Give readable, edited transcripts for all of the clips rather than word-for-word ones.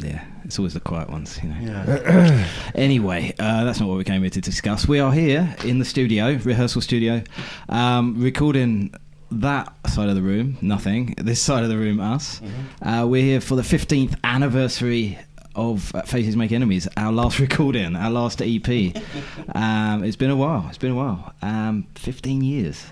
Yeah, it's always the quiet ones, you know. Yeah. Anyway, that's not what we came here to discuss. We are here in the studio, rehearsal studio, recording that side of the room, nothing. This side of the room, us. Mm-hmm. We're here for the 15th anniversary of Faces Make Enemies, our last recording, our last EP. It's been a while. 15 years.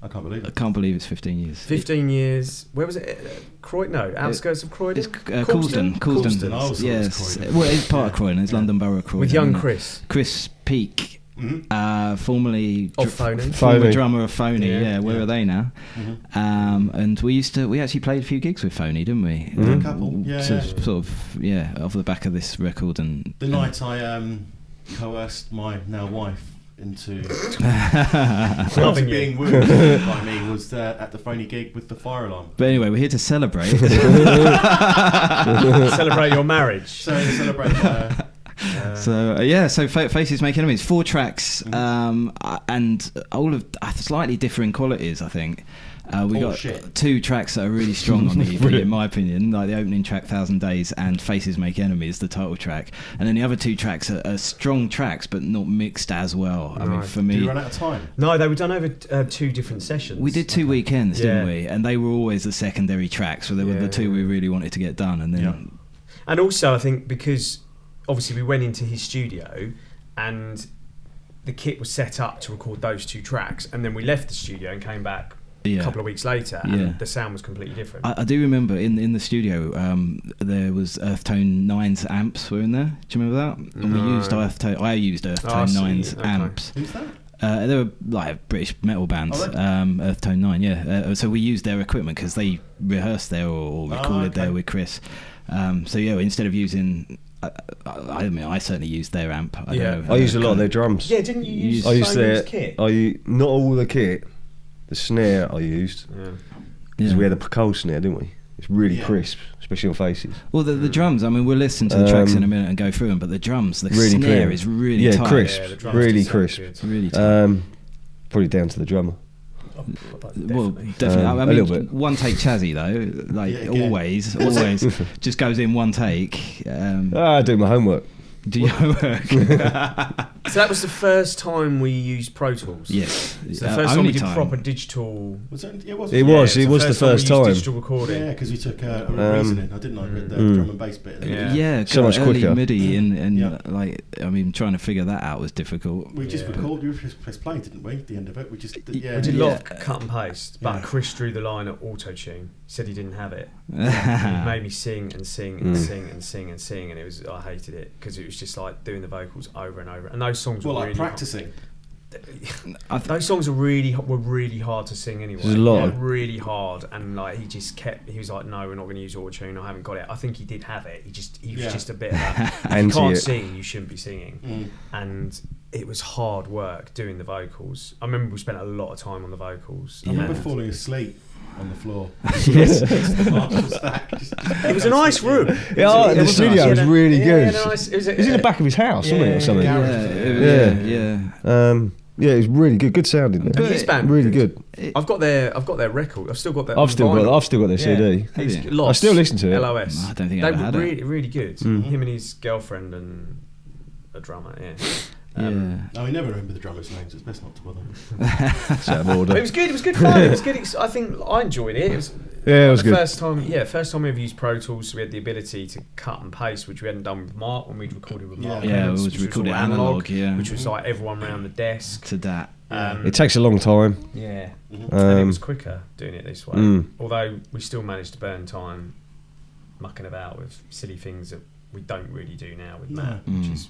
I can't believe it. I can't believe it's 15 years. 15 years. Where was it? Croydon? No, outskirts of Croydon. It's Coulston. Yes. Well, it's part of Croydon. It's London Borough of Croydon. With young Chris. Chris Peake, Mm-hmm. formerly Of Phony. former drummer of Phony. Yeah, where Yeah. are they now? Mm-hmm. And we actually played a few gigs with Phony, didn't we? A couple. Yeah. Sort of off the back of this record and The night I coerced my now wife into Loving you. being wooed by me was at the Phony gig with the fire alarm. But anyway, we're here to celebrate. Celebrate your marriage. So to celebrate. So Faces Make Enemies, 4 tracks, and all of slightly differing qualities, I think. We got shit. 2 tracks that are really strong on the EP, in my opinion, like the opening track, 1,000 Days, and Faces Make Enemies, the title track. And then the other 2 tracks are strong tracks, but not mixed as well. I mean, Right. for Did me, you run out of time? No, they were done over 2 different sessions. we did 2 weekends, didn't Yeah. we? And they were always the secondary tracks, so they were the 2 we really wanted to get done. And then, And also, I think because obviously we went into his studio and the kit was set up to record those 2 tracks, and then we left the studio and came back a couple of weeks later, and the sound was completely different. I do remember in the studio there was Earthtone 9's amps were in there. Do you remember that? And we used Earthtone. I used Earthtone 9's amps. Who's that? They were like British metal bands, Oh, really? Earthtone 9, yeah. So we used their equipment because they rehearsed there or recorded there with Chris. So yeah, instead of using, I mean, I certainly used their amp. I don't know. I used a lot of their drums. Yeah, didn't you use I used Phone's their kit? not all the kit. The snare I used because we had a Pacol snare, didn't we? It's really crisp, especially on Faces. Well, the drums. I mean, we'll listen to the tracks in a minute and go through them. But the drums, the really snare clear. is really tight. Crisp, Yeah, the drums really do sound crisp. good. Really tight. Probably down to the drummer. Well, definitely. I a mean, little bit. one take Chazzy though, like Yeah, always, just goes in one take. I do my homework. Do your homework? So that was the first time we used Pro Tools. Yes. So the first time we did proper digital. Was it? It was. It was the first we used time. digital recording. Yeah, because we took a reasoning. I didn't like the drum and bass bit. Yeah. So much early quicker. MIDI and like, I mean, trying to figure that out was difficult. We just recorded. We just pressed play, didn't we? At the end of it, we just We did a lot of cut and paste, but Chris drew the line at auto-tune. He said he didn't have it. He made me sing and sing and sing and sing and sing, and I hated it because it was just like doing the vocals over and over. And those songs were like really practicing. Those songs were really hard to sing anyway. There's a lot. Really hard, and like he was like, no, we're not going to use auto-tune. I haven't got it. I think he did have it. He was just a bit of a, if you can't sing, you shouldn't be singing. And it was hard work doing the vocals. I remember we spent a lot of time on the vocals. I remember falling asleep on the floor. Yes. It was a nice room. The studio was really good. Nice. It was in the back of his house, wasn't it, or something? Yeah. It was really good. Good sounding. And his band, really good. I've got their record. I've still got their. I've still got their CD. Lost. I still listen to it. LOS. I don't think they I ever had were it. really good. Him and his girlfriend and a drummer. Yeah. No, we never remember the drummers' names. It's best not to bother. Out of order. But it was good. It was good fun. It was good. I think I enjoyed it. It was. Yeah, it was good. First time we ever used Pro Tools, so we had the ability to cut and paste, which we hadn't done with Mark when we'd recorded with Mark. Yeah, Evans, it was which recorded all analog, yeah. which was like everyone around the desk. To that. It takes a long time. Yeah, and it was quicker doing it this way. Although we still managed to burn time mucking about with silly things that we don't really do now with Matt,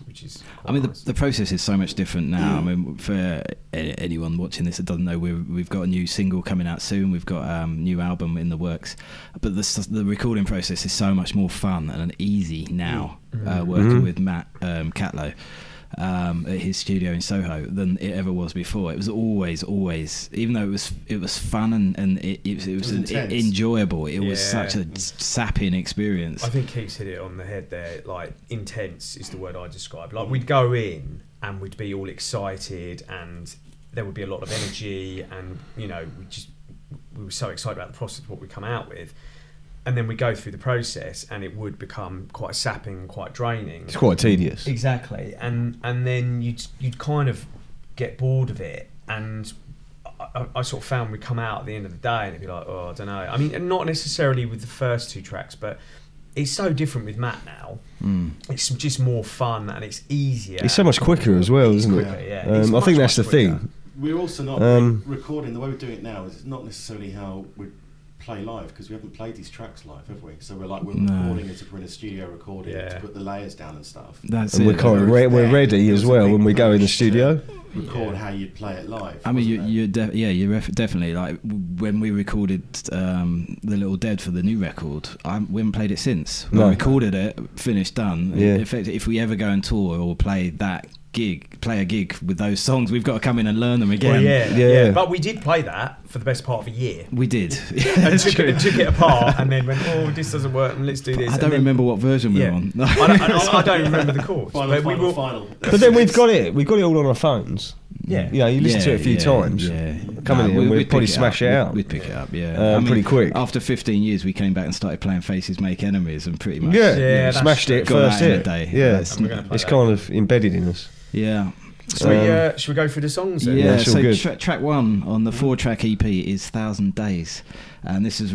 which is. I mean, nice. the process is so much different now. I mean, for anyone watching this that doesn't know, we've got a new single coming out soon. We've got a new album in the works, but the recording process is so much more fun and easy now. Working with Matt Catlow at his studio in Soho than it ever was before. It was always, even though it was fun and it was enjoyable. It was such a sapping experience. I think Keith's hit it on the head there. Like, intense is the word I describe. Like, we'd go in and we'd be all excited, and there would be a lot of energy, and we were so excited about the process of what we'd come out with. and then we go through the process, and it would become quite sapping, quite draining. It's quite tedious. Exactly, and then you'd kind of get bored of it, and I sort of found we'd come out at the end of the day and it'd be like, oh, I don't know. I mean, not necessarily with the first 2 tracks, but it's so different with Matt now. It's just more fun and it's easier. It's so much quicker as well, isn't it? Quicker, yeah. I think that's the thing. We're also not recording, the way we do it now is not necessarily how we play live, because we haven't played these tracks live, have we? So we're recording as if we're in a studio recording to put the layers down and stuff. That's and it. We're ready as well when we go in the studio. Record how you'd play it live. I mean, you're definitely like when we recorded the Little Dead for the new record. We haven't played it since. We recorded it, finished, done. Yeah. In fact, if we ever go and tour or play a gig with those songs, we've got to come in and learn them again. Well, yeah. But we did play that for the best part of a year. We did. And took it apart and then went, oh, this doesn't work, and let's do this. I don't remember what version we were on. I don't remember the chords. Final. But then we've got it all on our phones. Yeah. You know, you listen to it a few times. Yeah. Coming in, we'd probably smash it out. We'd pick it up, yeah. Pretty quick. After 15 years, we came back and started playing Faces Make Enemies and pretty much smashed it first hit. Yeah, it's kind of embedded in us. Yeah. Should we go through the songs then? Yeah, so track 1 on the 4-track EP is 1,000 Days. And this was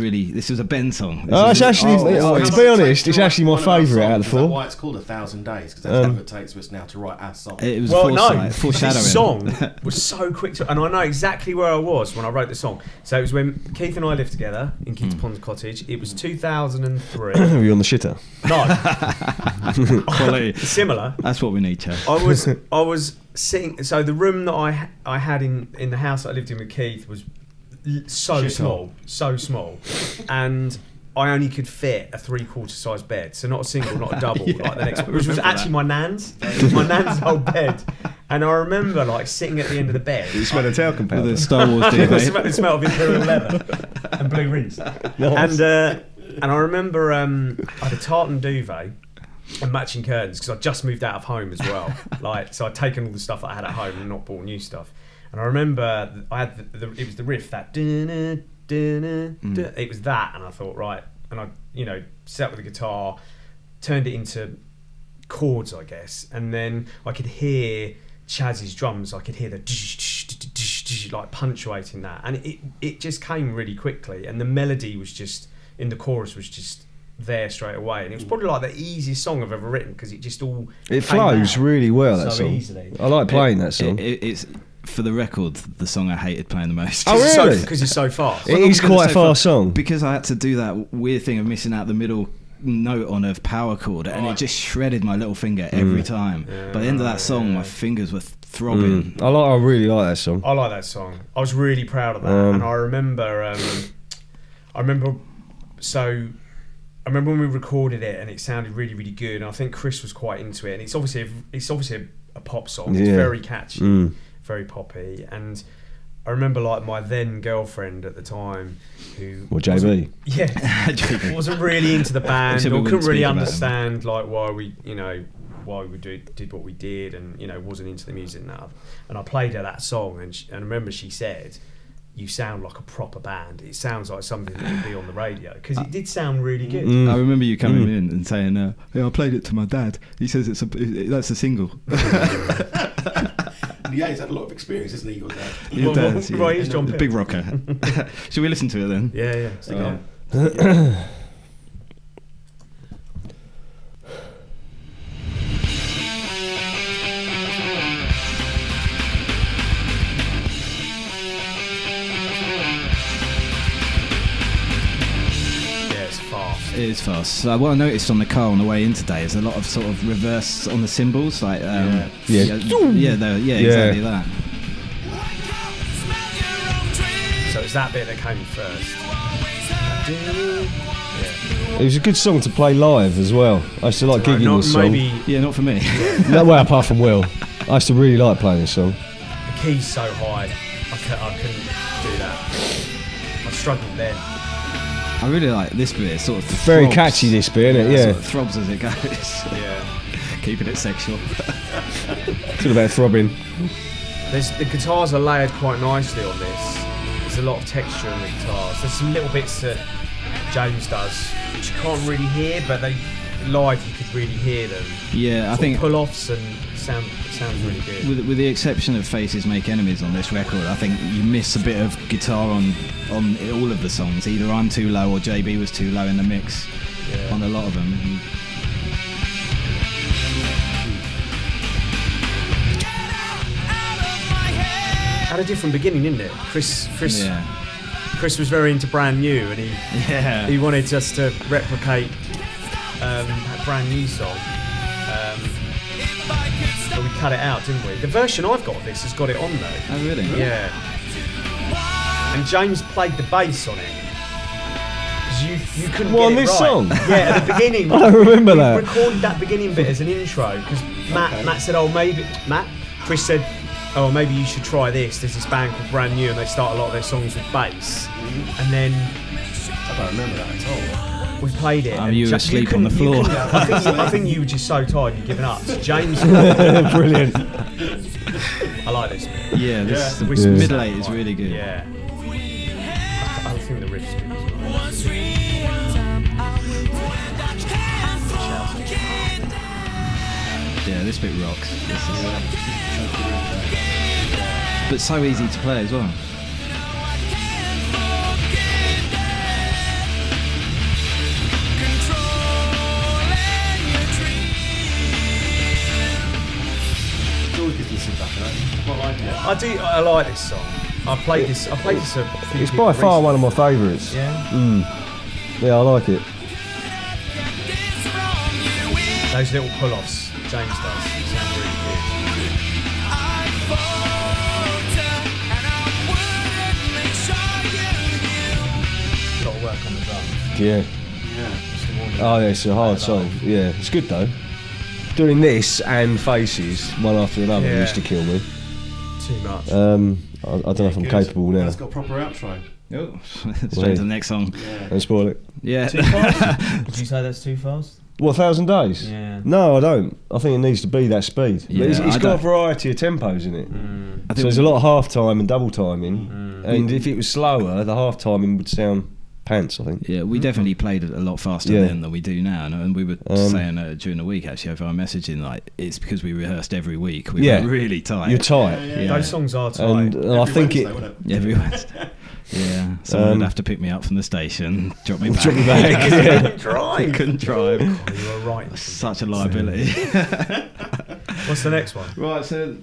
a Ben song. To be honest, it's actually my favourite out of the 4. That's why it's called 1,000 Days, because that's how long it takes us now to write our song. It was foreshadowing. This song was so quick, and I know exactly where I was when I wrote the song. So it was when Keith and I lived together in Keith's Pond Cottage. It was 2003. Were you on the shitter? No. Quality. Similar. That's what we need, Chad. I was sitting. So the room that I had in the house that I lived in with Keith was so small, and I only could fit a 3/4 size bed, so not a single, not a double, like the next one, which was actually my nan's old bed. And I remember like sitting at the end of the bed. You smell a talcum powder. With a Star Wars DVD. The smell of imperial leather and blue rinse. Nice. And I remember I had a tartan duvet and matching curtains, because I just moved out of home as well. So I'd taken all the stuff that I had at home and not bought new stuff. And I remember I had it was the riff, that it was that, and I thought, right, and I sat with the guitar, turned it into chords, I guess, and then I could hear Chaz's drums, I could hear the like punctuating that, and it just came really quickly, and the melody was just in the chorus was just there straight away, and it was probably like the easiest song I've ever written, because it just all flows really well, that so song easily. I like playing that song. It's for the record, the song I hated playing the most. Oh, really? Because it's so fast. It is quite a fast song. Because I had to do that weird thing of missing out the middle note on a power chord, and it just shredded my little finger every time. By the end of that song, my fingers were throbbing. I really like that song. I like that song. I was really proud of that, and I remember when we recorded it, and it sounded really, really good. And I think Chris was quite into it. And it's obviously a pop song. It's very catchy. Very poppy, and I remember like my then girlfriend at the time, who JB, wasn't really into the band, or couldn't really understand like why we did what we did, and wasn't into the music enough. And I played her that song, and I remember she said, "You sound like a proper band. It sounds like something that would be on the radio," because it did sound really good. I remember you coming in and saying, I played it to my dad. He says that's a single. Yeah, he's had a lot of experience, hasn't he, your dad? Your dad's, Right, he's John big rocker. Should we listen to it then? Yeah. Stick on. It is fast. So what I noticed on the car on the way in today is a lot of sort of reverse on the cymbals, like exactly that. So it's that bit that came first. It was a good song to play live as well. I used to like gigging this song. Yeah, not for me. No way, apart from Will. I used to really like playing this song. The key's so high, I couldn't do that. I struggled then. I really like this bit. It sort of very throbs. Catchy, this bit, isn't it? Yeah. Sort of throbs as it goes. Yeah. Keeping it sexual. It's all about throbbing. The guitars are layered quite nicely on this. There's a lot of texture in the guitars. There's some little bits that James does, which you can't really hear, but live you could really hear them. Yeah, I think pull-offs and it sounds really good. With the exception of Faces Make Enemies on this record, I think you miss a bit of guitar on all of the songs. Either I'm too low or JB was too low in the mix on a lot of them. Had a different beginning, didn't it? Chris was very into Brand New, and he wanted us to replicate that Brand New song. But we cut it out, didn't we? The version I've got of this has got it on though. Oh really? Yeah. And James played the bass on it. You couldn't get it on this right. song? Yeah, at the beginning. I don't remember that. We recorded that beginning bit as an intro because Matt said, Chris said, oh, maybe you should try this. There's this band called Brand New and they start a lot of their songs with bass. And then I don't remember that at all. We played it. You were asleep on the floor. I think you were just so tired you'd given up. So James. Brilliant. I like this bit. Yeah, this middle eight is really good. Yeah. I think the riff's good as well. Yeah, this bit rocks. But so easy to play as well. I like this song. I played this a few It's by far one of my favourites. Yeah. Yeah, I like it. Those little pull-offs James does sound really good. A lot of work on the drums. Yeah. Oh, yeah, it's a hard song. Yeah, it's good though. Doing this and Faces one after another used to kill me. Too much. I don't know if I'm capable now. It's got a proper outro. Oh, straight to the next song. Yeah. Don't spoil it. Yeah. Too fast? Would you say that's too fast? What, 1,000 Days? Yeah. No, I don't. I think it needs to be that speed. Yeah, It's got a variety of tempos in it. So there's a lot of half time and double timing. And if it was slower, the half timing would sound pants, I think. Yeah, we definitely played it a lot faster then than we do now, and we were saying during the week actually over our messaging, like it's because we rehearsed every week. We were really tight. You're tight. Yeah. Those songs are tight. And I think Wednesday, every Wednesday. Yeah, someone would have to pick me up from the station, drop me back. Drop me back. Drive. Couldn't drive. Oh, you were right. Such a liability. What's the next one? Right, so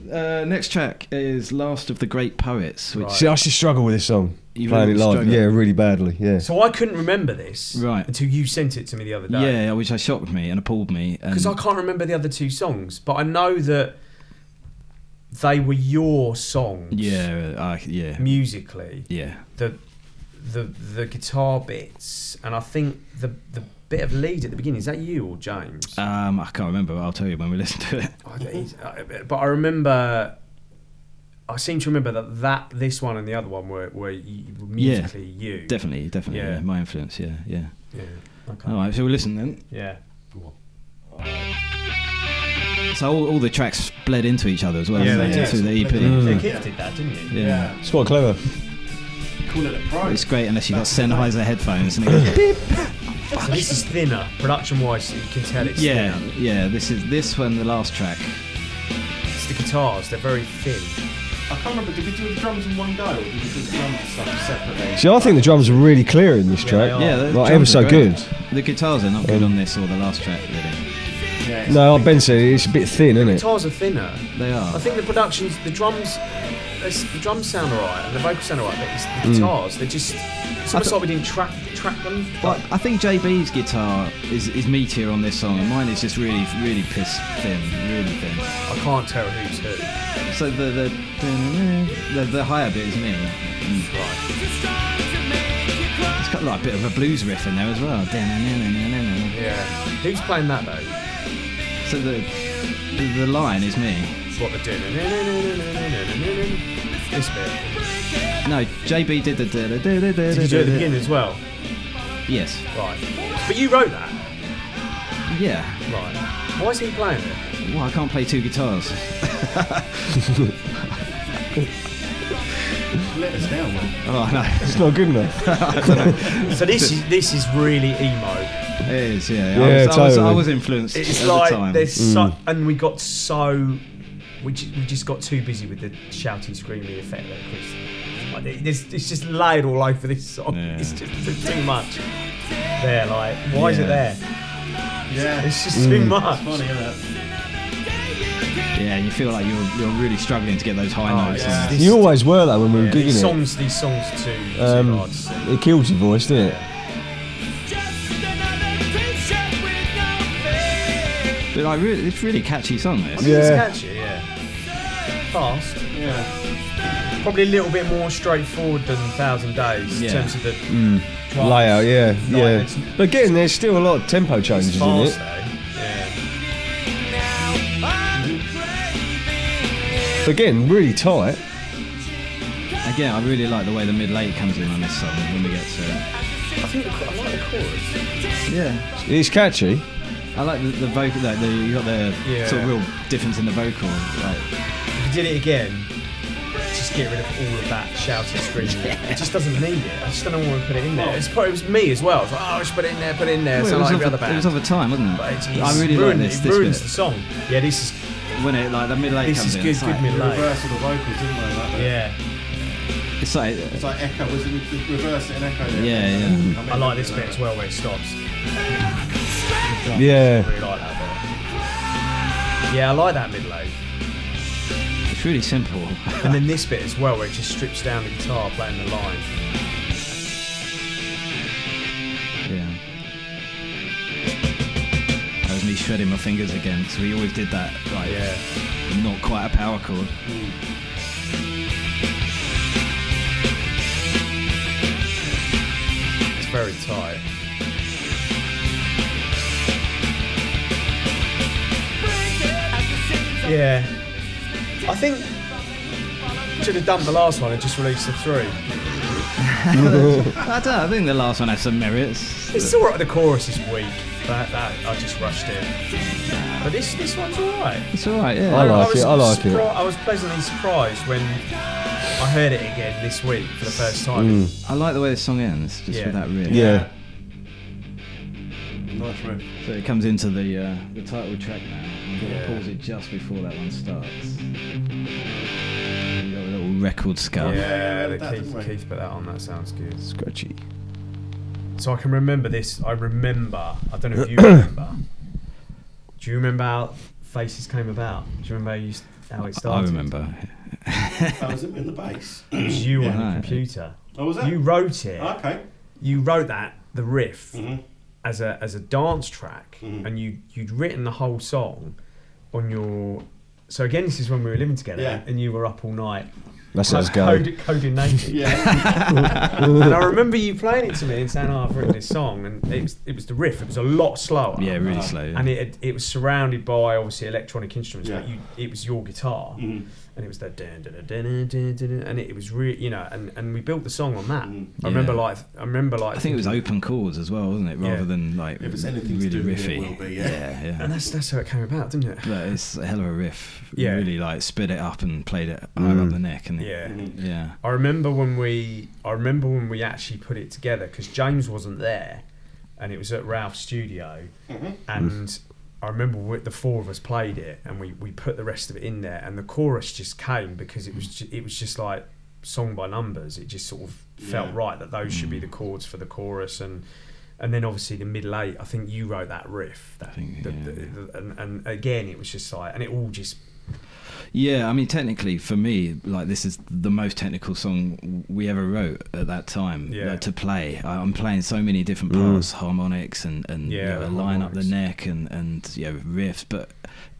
next track is Last of the Great Poets. Which See, I should struggle with this song. You playing really it live. struggle? Yeah, really badly. Yeah. So I couldn't remember this until you sent it to me the other day. Yeah, which shocked me and appalled me. Because I can't remember the other two songs, but I know that they were your songs. Yeah, musically. Yeah. The guitar bits, and I think the bit of lead at the beginning, is that you or James? I can't remember, but I'll tell you when we listen to it. But I remember, I seem to remember that this one and the other one were musically you. Definitely, yeah. My influence, yeah. Yeah. Okay. All right, so we'll listen then. Yeah. So all the tracks bled into each other as well, yeah, didn't they? Through the EP. Keith did that, didn't he? Yeah. It's quite clever. Call it a pro. It's great unless you've got Sennheiser headphones and it goes beep. So this is thinner, production-wise. You can tell it's thinner. Yeah. This one, the last track. It's the guitars; they're very thin. I can't remember. Did we do the drums in one go, or did we do the drums and stuff separately? See, I think the drums are really clear in this track. Yeah, ever so good. The guitars are not good on this or the last track, really. Yeah, no, Ben said it's a bit thin, isn't it? The guitars are thinner. They are. I think the productions, the drums sound alright and the vocals sound alright, but it's the guitars. They're just. It's almost like we didn't track them. Well, I think JB's guitar is meatier on this song, and mine is just really piss thin, really thin. I can't tell who's who. So the higher bit is me. Right. It's got like a bit of a blues riff in there as well. Yeah. Who's playing that though? So the line is me. What the doing? This bit. No, JB did the. Did you do it at the beginning as well? Yes. Right. But you wrote that. Yeah. Right. Why is he playing it? Well, I can't play two guitars. Let us down, man. Oh no, It's not good enough. I don't know. So this is really emo. It is, yeah. Yeah, I was influenced It's at like the time. there's and we got so we just got too busy with the shouty, screamy effect that Chris. Like, it's just laid all over this song. Yeah. It's just too much. There, like, why is it there? Yeah. It's just too much. It's funny, isn't it? Yeah, you feel like you're really struggling to get those high notes. yeah. in. You always were though when we were gigging These it. songs are too hard to sing. It killed your voice, didn't it? But like, it's really catchy song. This. I mean, it's catchy, yeah. Fast. Yeah. Probably a little bit more straightforward than 1,000 Days in terms of the drums. Layout, yeah, Like, yeah. it's But again, there's still a lot of tempo changes in fast, it. though. Yeah. But again, really tight. Again, I really like the way the mid-late comes in on this song when we get to it. I think I like the chorus. Yeah. It's catchy. I like the vocal, you got the sort of real difference in the vocal. Like, If you did it again, just get rid of all of that shouting, screaming. It just doesn't need it. I just don't know why we put it in there. It was me as well. It's like, I should put it in there, put it in there. well, So it, was like every other of, it band. was of a time, wasn't it? But I really like this. It This ruins bit. the song. Yeah, this is When it like the mid-late this comes is in. good. It's Good like, The mid-late. reverse of the vocals, didn't they? Like that. Yeah, it's like It's like echo. Was it the reverse it and echo? There? Yeah. I like this bit as well where it stops. Yeah. I really like that bit. Yeah, I like that mid-late. it's really simple. And then this bit as well where it just strips down the guitar playing the line. Yeah. That was me shredding my fingers again because we always did that. Like, not quite a power chord. It's very tight. Yeah. I think should have done the last one and just released the 3. I don't know, I think the last one has some merits. It's alright, the chorus is weak. That I just rushed it. But this one's alright. It's alright, yeah. I like it. I like it. I was pleasantly surprised when I heard it again this week for the first time. I like the way the song ends, just with that riff. Yeah. Nice riff. So it comes into the title track now. I'm going to pause it just before that one starts. You got a little record scuff. Yeah, that Keith didn't we? put that on. That sounds good. Scratchy. So I can remember this. I don't know if you remember. Do you remember how Faces came about? Do you remember how it started? I remember. That was it in the bass. It was you on the Yeah. computer. Oh, was that? You wrote it. Okay. You wrote the riff Mm-hmm. as a dance track, and you'd written the whole song on your. So again, this is when we were living together, and you were up all night. That's how it's going. Coding naked. Yeah. And I remember you playing it to me and saying, "Oh, I've written this song," and it was the riff. It was a lot slower. Yeah, really slow. Yeah. And it was surrounded by obviously electronic instruments, Yeah. but it was your guitar, and it was that dun, dun, dun, dun, dun, dun, and it was really, and we built the song on that. I remember like I think it was open chords as well, wasn't it? Rather than like If it's anything really to do with riffy. it, will be, yeah. and that's how it came about, didn't it? But it's a hell of a riff. Yeah. Really like spit it up and played it higher up the neck, and Yeah. I remember when we actually put it together because James wasn't there, and it was at Ralph's studio, and I remember the 4 of us played it, and we put the rest of it in there, and the chorus just came because it was just like song by numbers. It just sort of felt right that those should be the chords for the chorus, and then obviously the mid-late. I think you wrote that riff. And again, it was just like, and it all just. Yeah, I mean, technically, for me, like this is the most technical song we ever wrote at that time to play. I'm playing so many different parts, harmonics and line up the neck and riffs, but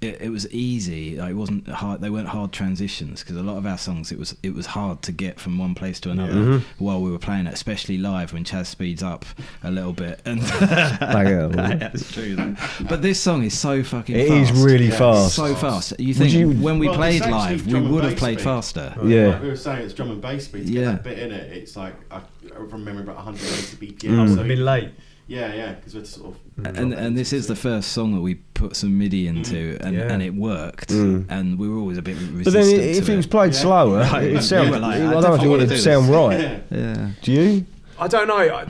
it was easy. Like, it wasn't hard. They weren't hard transitions because a lot of our songs it was hard to get from one place to another while we were playing it, especially live when Chaz speeds up a little bit. And that's true. Though. But this song is so fucking fast. It is really fast. So fast. You think when we played live, we would have played faster. Like we were saying, it's drum and bass speed. To get that bit in it, it's like from memory about 180 BPM. So mid-late. Yeah, because we're sort of. And this is the first song that we put some MIDI into, and it worked. And we were always a bit resistant. But then if it was played slower, it'd sound. I don't know if it would sound right. Yeah. Do you? I don't know.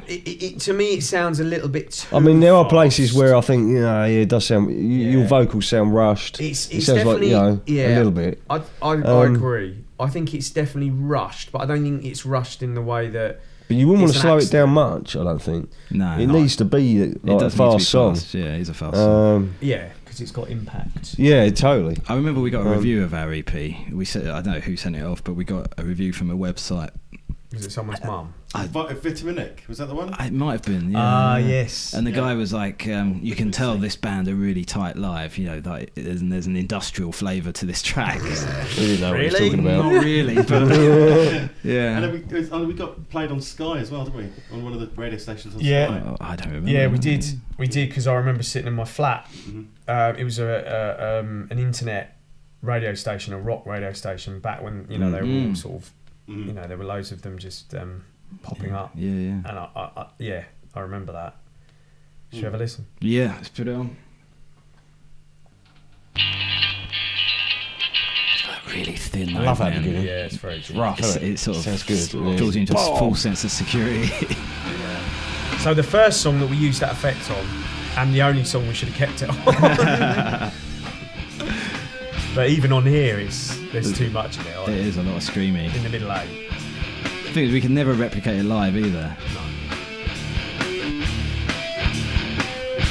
To me, it sounds a little bit too. I mean, there are fast. places where I think it does sound. Your vocals sound rushed. It sounds definitely like a little bit. I agree. I think it's definitely rushed, but I don't think it's rushed in the way that. But you wouldn't want to slow it down much, I don't think. No. It needs to be like a fast song. Yeah, it's a fast song. Yeah, because it's got impact. Yeah, totally. I remember we got a review of our EP. We said, I don't know who sent it off, but we got a review from a website. Was it someone's mum? Vitaminic, was that the one? It might have been, yeah. Ah, yes. And the guy was like, you can tell this band are really tight live, like there's an industrial flavour to this track. We didn't know what he was talking about. Not really, but yeah. And then we got played on Sky as well, didn't we? On one of the radio stations on Yeah. Sky. Oh, I don't remember. Yeah, we did because I remember sitting in my flat. It was an internet radio station, a rock radio station, back when they were all sort of, there were loads of them just popping up. Yeah. And I remember that. Should you ever listen? Yeah, let's put it on. It's like really thin. I love that beginning. Yeah, it's very good. Rough. It sort of sounds good. draws you into a full sense of security. So the first song that we used that effect on, and the only song we should have kept it on. But even on here, there's too much of it. It is a lot of screamy. In the middle eight. The thing is, we can never replicate it live either. No.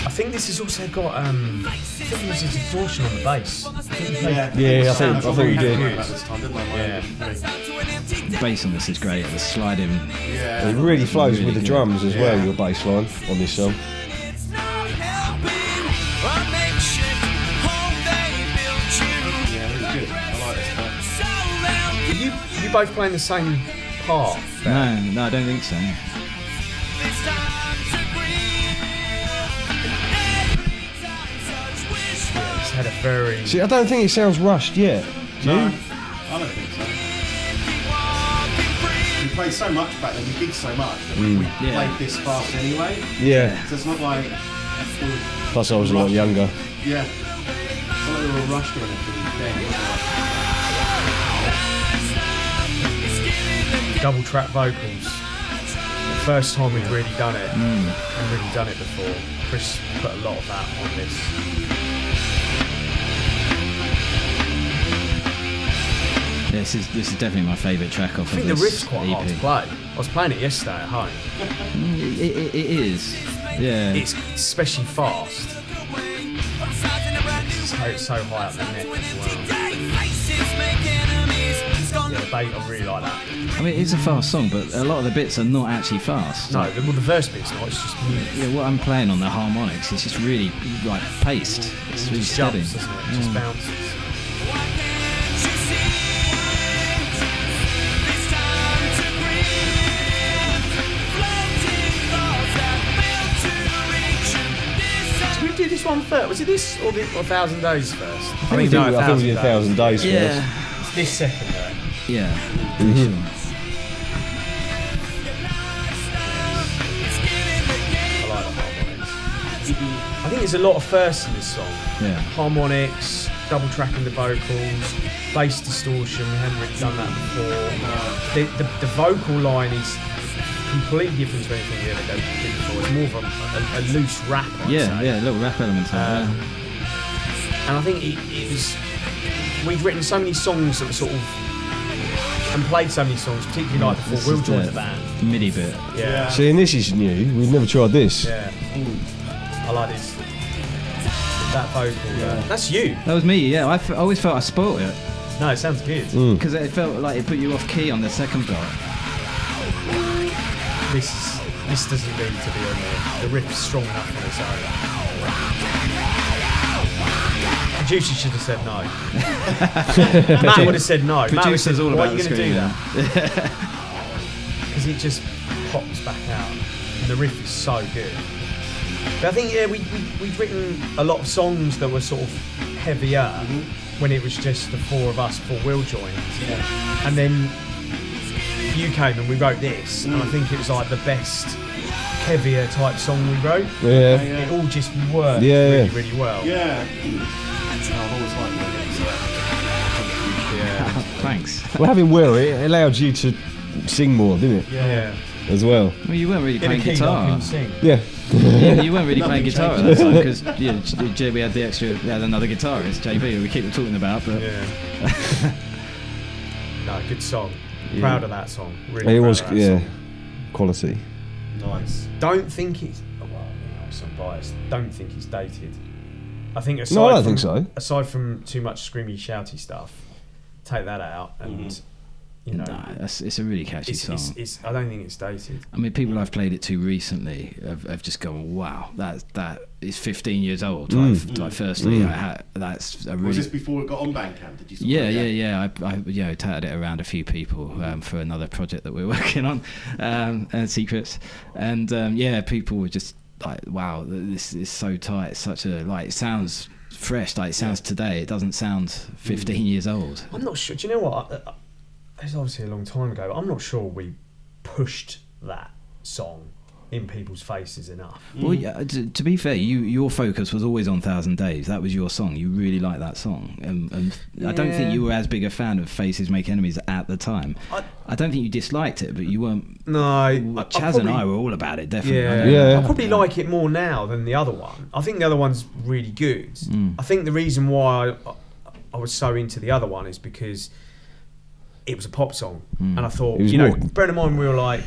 I think this has also got I think there's a distortion on the bass. I think we did. The bass on this is great. The sliding. Yeah. It really flows Really with the good. drums as well. Your bass line on this song. You both playing the same part? No, I don't think so. It's had a very. See, I don't think it sounds rushed yet. Do you? No, I don't think so. We played so much back then, we did so much that we played this fast anyway. Yeah. So it's not like. Plus, I was a lot younger. Yeah. It's not like we were rushed or anything then. Double track vocals. The first time we've really done it, and really done it before. Chris put a lot of that on this. Yeah, this is definitely my favourite track off I of think this the riff's quite hard to EP. play. I was playing it yesterday at home. It is. Yeah. It's especially fast. It's so high up the neck as well. Yeah, the bass, I really like that. I mean, it's a fast song, but a lot of the bits are not actually fast. No, the first bit's not. It's just Yeah, what I'm playing on the harmonics is just really like paced. It's really just steady. jumps, doesn't it? It just bounces. Did we do this one first? Was it this or 1,000 Days first? I think we did 1,000 Days first. Yeah. It's this second though. Yeah. Pretty sure. I like the harmonics. I think there's a lot of firsts in this song. Yeah. Harmonics, double tracking the vocals, bass distortion. We haven't really done that before. The vocal line is completely different to anything we ever did before. It's more of a loose rap. I'd say. Yeah, a little rap element to it. And I think it was. We'd written so many songs that were sort of. And played so many songs, particularly like before Will joined the band. The MIDI bit. Yeah. See, and this is new. We've never tried this. Yeah. I like this. That vocal. Yeah. That's you. That was me, yeah. I always felt I spoilt it. No, it sounds good. Because it felt like it put you off key on the second part. This doesn't need to be on there. The riff's strong enough on its own. Producer should have said no. Matt would have said no. Producer's all why about are you the going to do screen, that? Because it just pops back out. And the riff is so good. But I think, we'd written a lot of songs that were sort of heavier when it was just the four of us before Will joined. And then you came and we wrote this, and I think it was like the best heavier type song we wrote. Yeah. It all just worked really well. Yeah. I've always liked Yeah. Thanks. Well, having Will, it allowed you to sing more, didn't it? Yeah. As well. Well, you weren't really In a playing key guitar. I couldn't sing. Yeah. You weren't really playing guitar at that time because JB had the extra. We had another guitarist, JB, who we keep talking about. But Yeah. No, good song. Proud of that song. Really It proud was, of that song. quality. Nice. Don't think it's. Well, I'm some biased. Don't think it's dated. I think aside No, I don't from, think so. Aside from too much screamy, shouty stuff, take that out, and you know, it's a really catchy song. I don't think it's dated. I mean, people I've played it to recently have just gone, "Wow, that is 15 years old." Like, firstly, that's a really. Was this before it got on Bandcamp? Did you? Yeah. I touted it around a few people for another project that we're working on, Secrets, and people were just like, "Wow, this is so tight. It's such a it sounds fresh. Like it sounds today. It doesn't sound 15 years old." I'm not sure. Do you know what? It's obviously a long time ago, but I'm not sure we pushed that song in people's faces enough. Well, to be fair, your focus was always on 1,000 Days. That was your song. You really liked that song, and I don't think you were as big a fan of Faces Make Enemies at the time. I don't think you disliked it, but you weren't. No, Chaz and I were all about it, definitely. Yeah. I probably like it more now than the other one. I think the other one's really good. I think the reason why I was so into the other one is because it was a pop song, and I thought, bear in mind we were like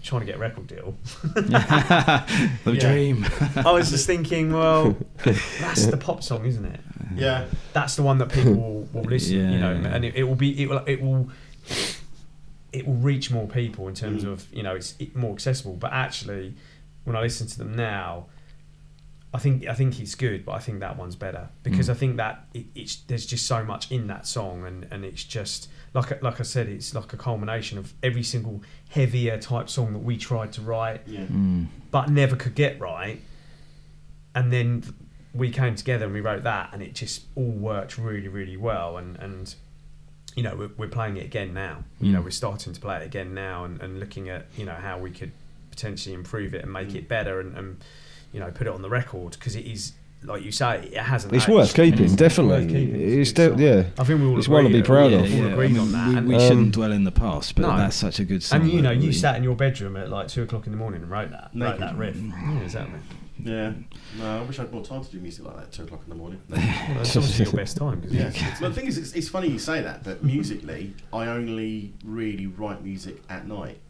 trying to get a record deal. The dream. I was just thinking, well, that's the pop song, isn't it? Yeah. That's the one that people will listen, and it will reach more people in terms of, it's more accessible. But actually, when I listen to them now, I think it's good, but I think that one's better because I think that there's just so much in that song, and it's just like I said, it's like a culmination of every single heavier type song that we tried to write, but never could get right, and then we came together and we wrote that, and it just all worked really, really well, and we're playing it again now. We're starting to play it again now, and looking at how we could potentially improve it and make it better, and put it on the record, because it is, like you say, it hasn't. It's worth keeping, definitely. It's I think we all it's one to be proud of. All agreed on that. We shouldn't dwell in the past, but that's such a good song. And you sat in your bedroom at like 2:00 in the morning and wrote that riff. Yeah, exactly. Yeah. No, I wish I had more time to do music like that at 2:00 in the morning. Well, that's obviously your best time. Yeah. But the thing is, it's funny you say that, but musically, I only really write music at night.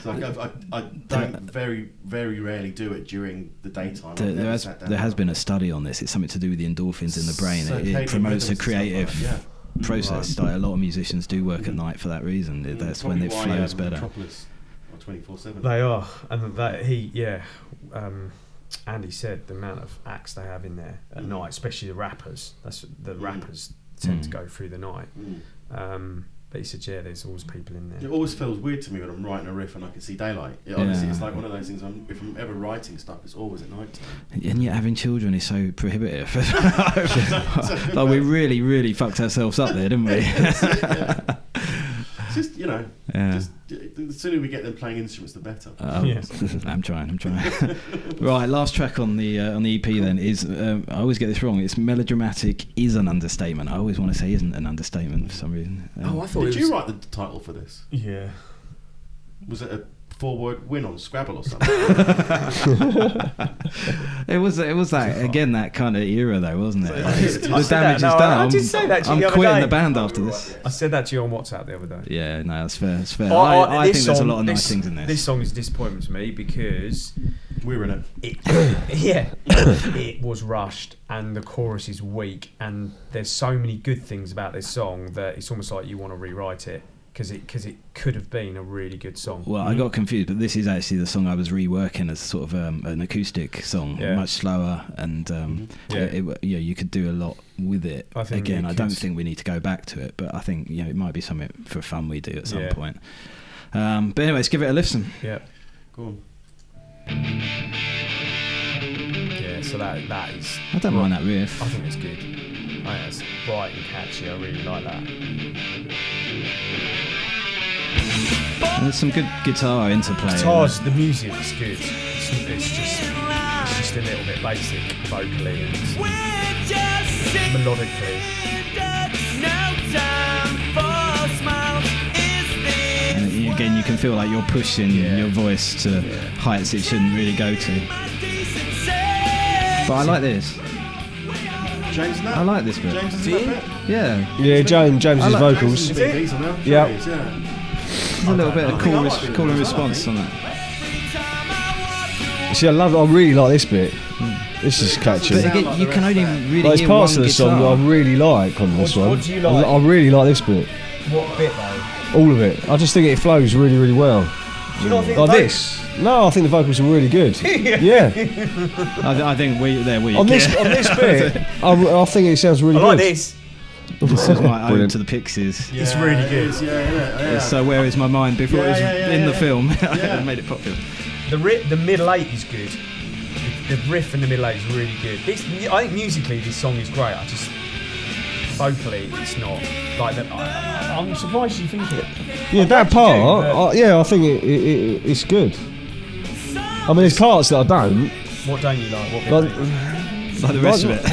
So I don't very, very rarely do it during the daytime. There has been a study on this. It's something to do with the endorphins in the brain. It promotes a creative process. Like a lot of musicians do work at night for that reason. That's when it flows better. Metropolis are 24/7. They are, and that Andy said the amount of acts they have in there at night, especially the rappers. That's the rappers tend to go through the night. But he said, there's always people in there. It always feels weird to me when I'm writing a riff and I can see daylight. Honestly, it's like one of those things, if I'm ever writing stuff, it's always at night time. And yet having children is so prohibitive. Like we really, really fucked ourselves up there, didn't we? It's just, the sooner we get them playing instruments, the better. I'm trying. Right, last track on the EP then is, I always get this wrong, it's melodramatic is an understatement. I always want to say isn't an understatement for some reason. I thought Did you write the title for this? Yeah. Was it a 4-word win on Scrabble or something? It was that again, that kind of era though, wasn't it? The damage is done. I did say that to you the other I'm quitting day. the band after this. I said that to you on WhatsApp the other day. Yeah, no, that's fair. That's fair. I think there's a lot of nice things in this. This song is a disappointment to me because we were in it. It was rushed and the chorus is weak, and there's so many good things about this song that it's almost like you want to rewrite it. Because it could have been a really good song. Well, I got confused, but this is actually the song I was reworking as sort of an acoustic song, much slower, and you could do a lot with it. I don't think we need to go back to it, but I think it might be something for fun we do at some point. But anyway, let's give it a listen. Yeah, go on. Yeah, so that is. I don't mind that riff. I think it's good. I think it's bright and catchy. I really like that. And there's some good guitar interplay. The music is good. it's just a little bit basic vocally and melodically. And again, you can feel like you're pushing your voice to heights it shouldn't really go to. But I like this. James, I like this bit. James is in that bit? Yeah. Yeah, James's vocals. Yeah. There's a little bit of cool response on that. See, I really like this bit. This is catchy. But again, you can only really there's hear parts one of the song that I really like on this one. What do you like? I really like this bit. What bit though? All of it. I just think it flows really, really well. Do you not think like this? No, I think the vocals are really good. Yeah. I think they're weak. On this bit, I think it sounds really I good. like this. This is my ode to the Pixies. It's really good. So Where Is My Mind before it was in the film. It made it popular. The middle eight is good. The riff in the middle eight is really good. I think musically this song is great. I just vocally it's not like that. I'm surprised you think it. Yeah, that part. I think it's good. I mean, there's parts that I don't. What don't you like? What bit like the rest of it.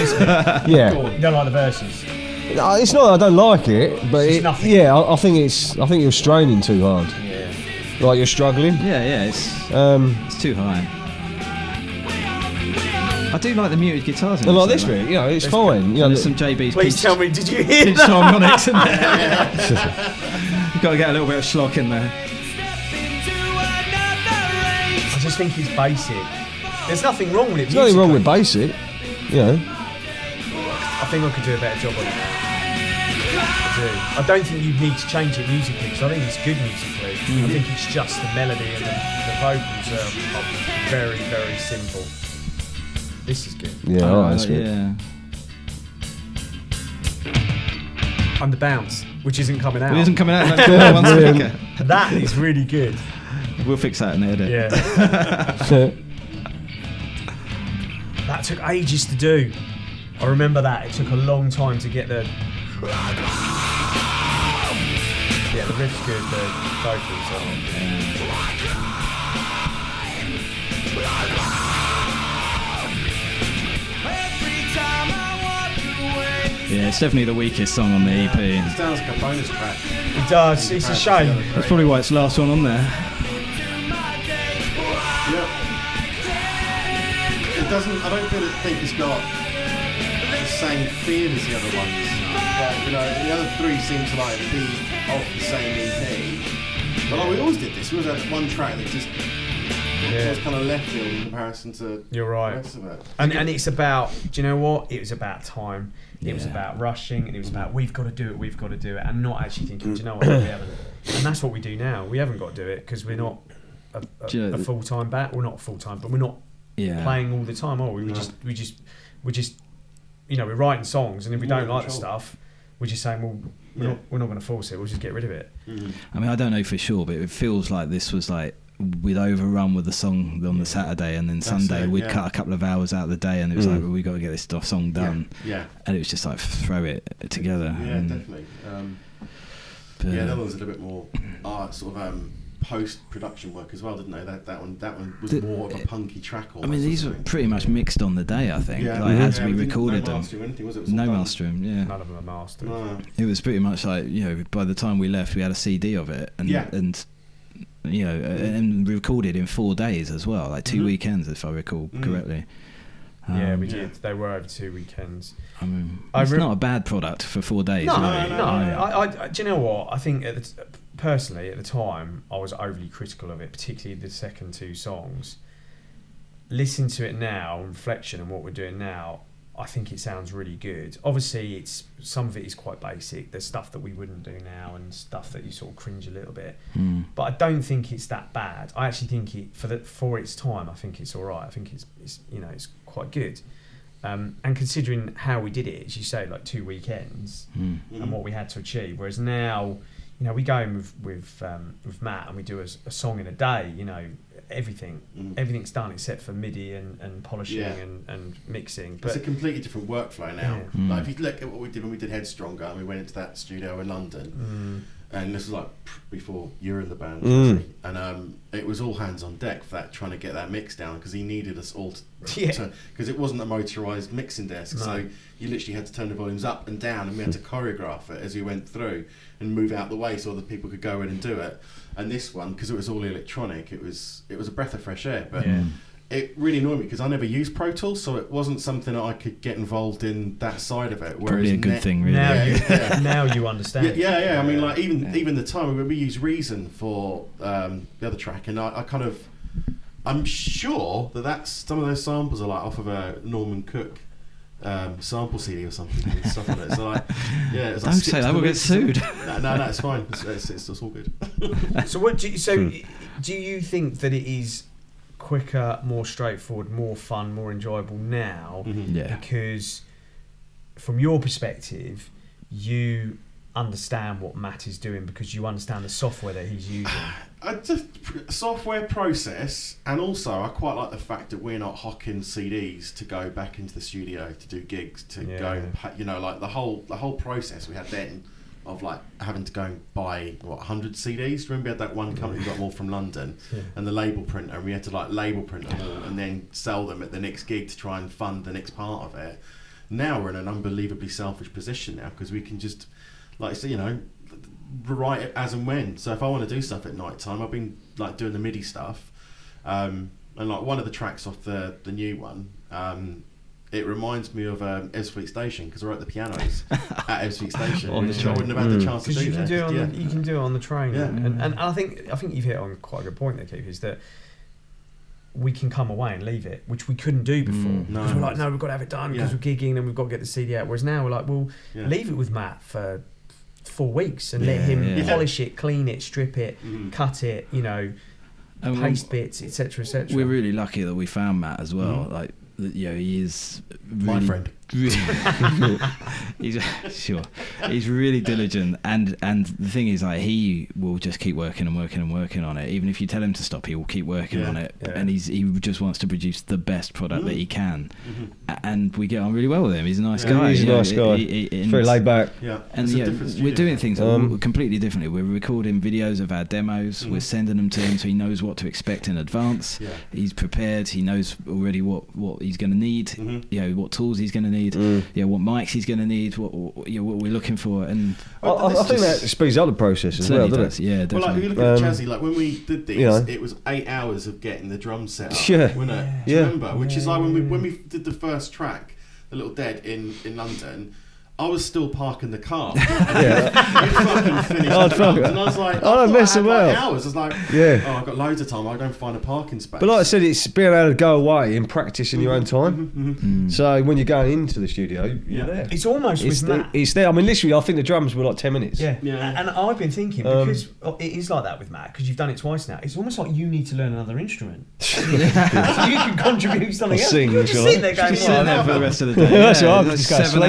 Yeah. You don't like the verses. It's not that I don't like it, but I think you're straining too hard. Yeah. Like you're struggling. Yeah, it's too high. I do like the muted guitars. I like this bit. It's fine. There's some JB's. Please tell me, did you hear pinch that? harmonics in there. You've got to get a little bit of schlock in there. I just think it's basic. There's nothing wrong with it. There's nothing wrong with basic. I think I could do a better job on it. I don't think you need to change it musically because I think it's good musically. I think it's just the melody and the vocals are very, very simple. This is good. Yeah, alright, that's good. Yeah. And the bounce, which isn't coming out. It isn't coming out. One speaker. That is really good. We'll fix that in the edit. Yeah. That took ages to do. I remember that. It took a long time to get the... Yeah, the riff's good, the vocals are... Yeah, it's definitely the weakest song on the EP. It sounds like a bonus track. It does, it's a shame. That's probably why it's the last one on there. Yep. It doesn't, I don't think it's got the same feel as the other ones. But, the other three seem to be off the same EP. But we always did this. We always had one track that just was kind of left field in comparison to You're right. the rest of it. And it's about, do you know what? It was about time. It was about rushing, and it was about we've got to do it, and not actually thinking, do you know what? We haven't. And that's what we do now. We haven't got to do it because we're not a full-time band. We're not full-time, but we're not playing all the time. We just we're writing songs, and if we don't like the stuff, we're just saying, well, we're not going to force it. We'll just get rid of it. I mean, I don't know for sure, but it feels like this was like we'd overrun with the song on the Saturday, and then Sunday we'd cut a couple of hours out of the day, and it was like, well, we got to get this song done. And it was just like throw it together. Yeah, definitely. The other ones did a bit more post-production work as well, didn't they? That one was more of a punky track. I mean, these were pretty much mixed on the day, I think. As we recorded them. No mastering, None of them are mastered. No. It was pretty much like, by the time we left, we had a CD of it, and and recorded in 4 days as well, like 2 weekends, if I recall correctly. We did. They were over 2 weekends. I mean, it's not a bad product for 4 days. No. Do you know what? I think personally at the time I was overly critical of it, particularly the second 2 songs. Listen to it now, reflection and what we're doing now, I think it sounds really good. Obviously, some of it is quite basic. There's stuff that we wouldn't do now, and stuff that you sort of cringe a little bit. But I don't think it's that bad. I actually think for its time, I think it's all right. I think it's quite good. And considering how we did it, as you say, like 2 weekends, and what we had to achieve. Whereas now, we go in with Matt and we do a song in a day. Everything's done except for MIDI and polishing and mixing. But it's a completely different workflow now. Like if you look at what we did when we did Hed-Strong, and we went into that studio in London, and this was like before you were in the band, and it was all hands on deck for that, trying to get that mix down, because he needed us all to, because it wasn't a motorised mixing desk, so you literally had to turn the volumes up and down, and we had to choreograph it as we went through and move out the way so other people could go in and do it. And this one, because it was all electronic, it was a breath of fresh air, but it really annoyed me because I never used Pro Tools, so it wasn't something that I could get involved in that side of it. Probably a good thing, really. Now you understand. Yeah. I mean, like even the time we used Reason for the other track, and I'm sure that's some of those samples are like off of a Norman Cook sample CD or something and stuff on it. So like, it's like, don't say that, we'll get sued. No, it's fine. It's all good. So do you think that it is quicker, more straightforward, more fun, more enjoyable now? Because from your perspective, you understand what Matt is doing because you understand the software that he's using. Software process, and also I quite like the fact that we're not hocking CDs to go back into the studio to do gigs, to go, like the whole process we had then of like having to go and buy 100 CDs. Remember we had that one company who got them all from London, and the label printer, and we had to like label print them all and then sell them at the next gig to try and fund the next part of it. Now we're in an unbelievably selfish position now, because we can just, like, so, write it as and when. So if I want to do stuff at night time, I've been like doing the MIDI stuff, and like one of the tracks off the new one, it reminds me of Ebbsfleet Station, because I wrote the pianos at Ebbsfleet Station, which I wouldn't have had the chance to do. You can do it on the train, and I think you've hit on quite a good point there, Keith, is that we can come away and leave it, which we couldn't do before. Because we're like, no, we've got to have it done because we're gigging and we've got to get the CD out. Whereas now we're like, well, leave it with Matt for 4 weeks and let him polish it, clean it, strip it, cut it, paste bits, etc., etc. We're really lucky that we found Matt as well. Like, he is really, my friend. He's really diligent, and the thing is, like, he will just keep working on it. Even if you tell him to stop, he will keep working on it, and he just wants to produce the best product that he can. And we get on really well with him. He's a nice guy. He's a nice guy. He's very laid back. And we're doing things completely differently. We're recording videos of our demos. We're sending them to him so he knows what to expect in advance. He's prepared. He knows already what he's going to need. What tools he's going to need. What mics he's going to need. What we're looking for. And I think that speeds up the process as well, doesn't it? Yeah, definitely. Well, like, if you look at Chazzy, like when we did these, it was 8 hours of getting the drums set up, wasn't it? Do you remember? Which is like when we did the first track, The Little Dead in London, I was still parking the car. Fucking finished and I was like, I mess about. Hours. I was like, I've got loads of time. I'll go and find a parking space. But like I said, it's being able to go away and practice in your own time. So when you're going into the studio, you're there. It's almost it's there. I mean, literally, I think the drums were like 10 minutes. Yeah. And I've been thinking, because it is like that with Matt, because you've done it twice now. It's almost like you need to learn another instrument. So you can contribute something else. Sing, you're just sitting there going, sitting there for the rest of the day. That's right. I'm just going to sleep.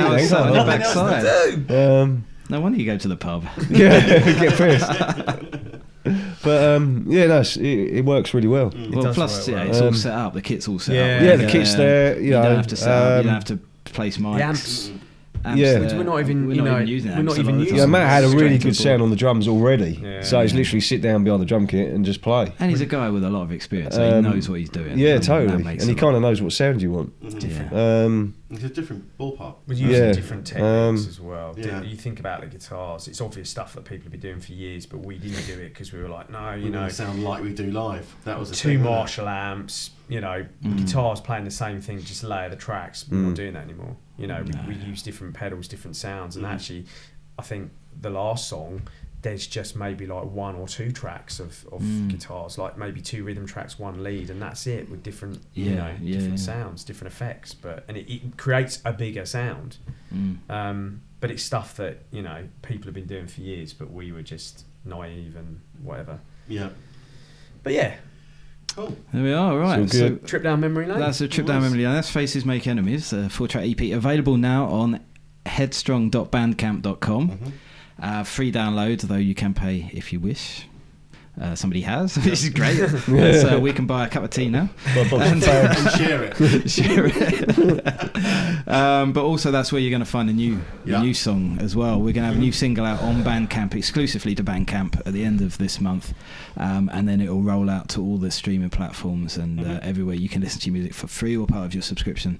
No wonder you go to the pub. Get pissed. But it works really well. Well, plus it's all set up. The kit's all set up. Yeah, the kit's there. You don't have to set up. You don't have to place mics. The amps. We're not even using it. Yeah, Matt had a really good sound on the drums already, so he's literally sit down behind the drum kit and just play. And he's a guy with a lot of experience, so he knows what he's doing. Yeah, totally. And he kind of knows what sound you want. It's a different ballpark. We're using different techniques as well. You think about the guitars, it's obvious stuff that people have been doing for years, but we didn't do it because we were like, no, sound like we do live. That was two Marshall amps, guitars playing the same thing, just layer the tracks. We're not doing that anymore. We use different pedals, different sounds, and actually, I think the last song, there's just maybe like 1 or 2 tracks of guitars, like maybe 2 rhythm tracks, 1 lead, and that's it, with different different sounds, different effects, and it creates a bigger sound. But it's stuff that people have been doing for years, but we were just naive and whatever. But cool. There we are, right. So trip down memory lane. That's a trip down memory lane. That's Faces Make Enemies, a 4-track EP, available now on hedstrong.bandcamp.com. Free download, though you can pay if you wish. Somebody has, which is great. So we can buy a cup of tea now and share it. Share it. But also that's where you're going to find a new song as well. We're going to have a new single out on Bandcamp, exclusively to Bandcamp, at the end of this month, and then it will roll out to all the streaming platforms and everywhere you can listen to your music for free or part of your subscription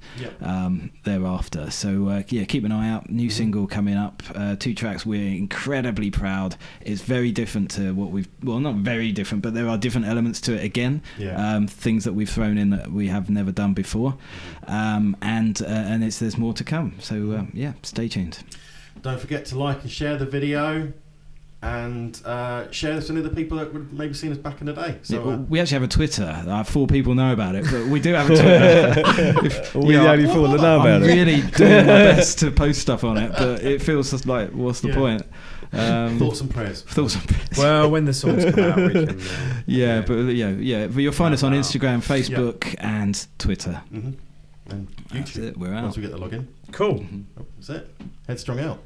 thereafter. So keep an eye out. New single coming up, 2 tracks. We're incredibly proud. It's very different to what not very different, but there are different elements to it again. Things that we've thrown in that we have never done before, and there's more to come. So stay tuned. Don't forget to like and share the video, and share this with the people that would have maybe seen us back in the day. So we actually have a Twitter. 4 people know about it, but we do have a Twitter. We the only 4 that know about it. I'm really doing my best to post stuff on it, but it feels just like, what's the point? Thoughts and prayers. Well, when the songs come out, we can. But you'll find us on Instagram, Facebook, and Twitter. And YouTube. That's it, we're out. Once we get the login. Cool. That's it. Hed-Strong out.